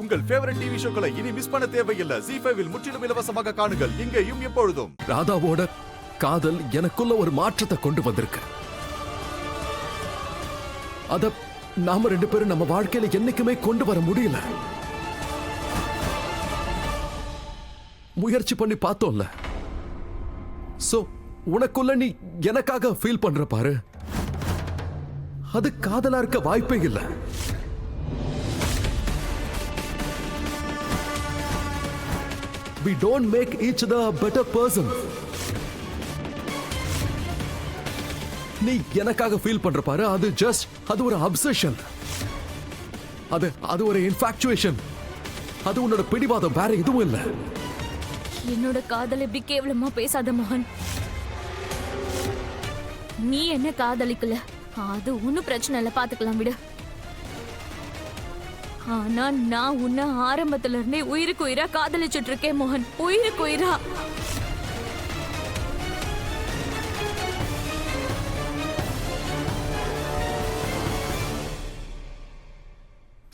உங்கள் favourite TV ஷோக்களை இனி miss பண்ண தேவையில்லை. ஜீ5 இல் முற்றிலும் இலவசமாக காணுங்கள். இங்கேயும் எப்பொழுதும். ராதாவோட காதல் எனக்குள்ள ஒரு மாற்றத்தை கொண்டு வந்திருக்கு. அத நாம 2 பேரும் நம்ம வாழ்க்கையில என்னைக்குமே கொண்டு வர முடியல. முயற்சி பண்ணி பார்த்தோம்ல. சோ உனக்குள்ள நீ எனக்காக ஃபீல் பண்ற பாரு, அது காதலா இருக்க வாய்ப்பே இல்லை. We don't make each other a better person. நீ எனக்காக ஃபீல் பண்ற பாரு, அது ஒரு அப்சஷன், அது ஒரு இன்ஃபாக்சுவேஷன், அது உன்னோட பிடிவாதம், வேற எதுவும் இல்ல. என்னோட காதல் இப்படி கேவலமா பேசாத மோகன். நீ என்ன காதலிக்கல, அது ஒன்னும் பிரச்சனை இல்ல, பாத்துக்கலாம் விடு. ஆனா நான் உன்னை ஆரம்பத்துல இருந்தே உயிருக்கு உயிரா காதலிச்சுட்டு இருக்கேன் மோகன், உயிருக்கு உயிரா.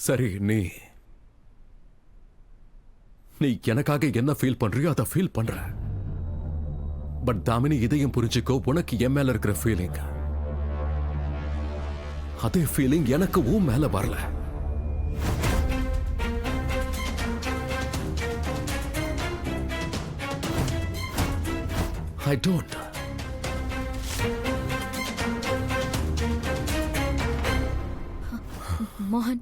சரி, நீ எனக்காக என்ன ஃபீல் பண்றியோ அதை ஃபீல் பண்ற. பட் தாமினி, இதையும் புரிஞ்சுக்கோ, உனக்கு என் மேல இருக்கிற ஃபீலிங், அதே ஃபீலிங் எனக்கு உன் மேல வரல. I don't. மோகன்,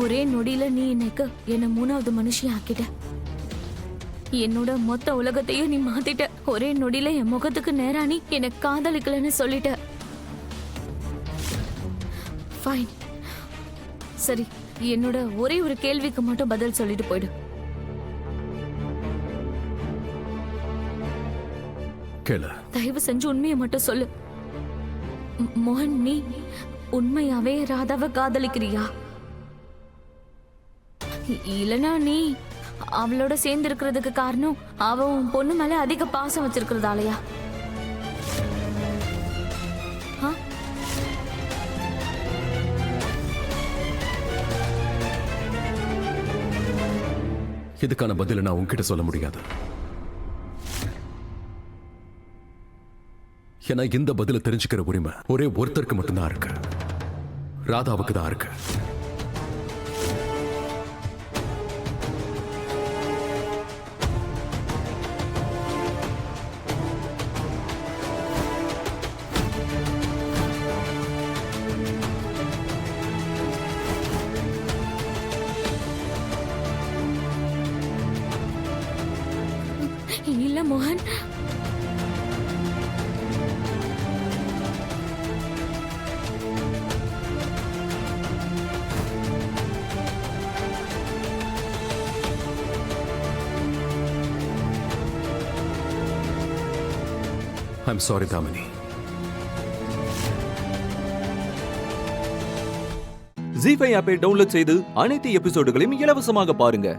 ஒரே நொடியில நீ எனக்கு என்ன 3வது மனுஷி ஆக்கிட்ட. என்னோட மொத்த உலகத்தையும் நீ மாத்திட்ட. ஒரே நொடியில என் முகத்துக்கு நேரா நீ என்ன காதலிக்கலன்னு சொல்லிட்ட. ஃபைன், சரி, என்னோட ஒரே ஒரு கேள்விக்கு மட்டும் பதில் சொல்லிட்டு போயிடு. தயவு செஞ்சு உண்மையை மட்டும் சொல்லு. மோகன், நீ உண்மையாவே ராதாவை காதலிக்கிறியா? இல்லனா நீ அவளோட சேர்ந்து இருக்கிறதுக்கு காரணம் அவ உன் பொண்ணு மேல அதிக பாசம் வச்சிருக்கிறதாலயா? இதுக்கான பதில நான் உன்கிட்ட சொல்ல முடியாது. ஏன்னா இந்த பதில தெரிஞ்சுக்கிற உரிமை ஒரே ஒருத்தருக்கு மட்டும்தான் இருக்கு, ராதாவுக்கு தான் இருக்கு. இல்ல மோகன், I'm sorry, Damini. ஜீ5 ஆப்பை டவுன்லோட் செய்து அனைத்து எபிசோடுகளையும் இலவசமாக பாருங்க.